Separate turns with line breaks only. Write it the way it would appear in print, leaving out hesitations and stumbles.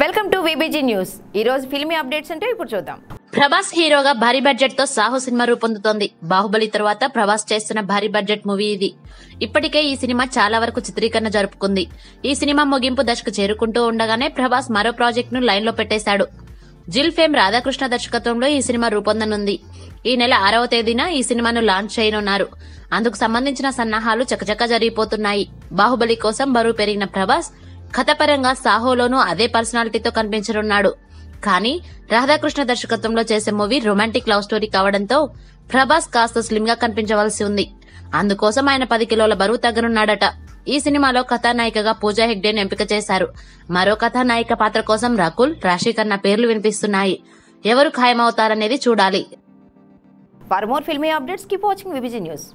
Welcome to VBG news. ఈ రోజు filmy updates అంటే ఇప్పుడు చూద్దాం.
ప్రభాస్ హీరోగా భారీ బడ్జెట్ తో సాహో సినిమా రూపొందుతోంది. బాహుబలి తర్వాత ప్రభాస్ చేస్తున్న భారీ బడ్జెట్ మూవీ ఇది. ఇప్పటికే ఈ సినిమా చాలా వరకు చిత్రీకరణ జరుపుకుంది. ఈ సినిమా ముగింపు దశకు చేరుకుంటూ ఉండగానే ప్రభాస్ మరో ప్రాజెక్ట్ ను లైన్ లో పెట్టేశాడు. జిల్ ఫేమ్ రాధాకృష్ణ దర్శకత్వంలో ఈ సినిమా రూపొందనుంది. ఈ నెల 6వ తేదీన ఈ సినిమాను లాంచ్ చేయనున్నారు. అందుకు సంబంధించిన సన్నాహాలు చకచకా జరిగిపోతున్నాయి. బాహుబలి కోసం బరువు పెరిగిన ప్రభాస్ కథపరంగా సాహోలోనూ అదే పర్సనాలిటీతో కనిపించనున్నాడు. కానీ రాధాకృష్ణ దర్శకత్వంలో చేసే మూవీ రొమాంటిక్ లవ్ స్టోరీ కావడంతో ప్రభాస్ కాస్త స్లిమ్ గా కనిపించవలసి ఉంది. అందుకోసం ఆయన 10 కిలోల బరువు తగ్గనున్నాడట. ఈ సినిమాలో కథానాయికగా పూజా హెగ్డేను ఎంపిక చేశారు. మరో కథానాయిక పాత్ర కోసం రకుల్, రాశి ఖన్నా పేర్లు వినిపిస్తున్నాయి. ఎవరు ఖాయమవుతారనేది చూడాలి.
For more filmy updates keep watching VBG news.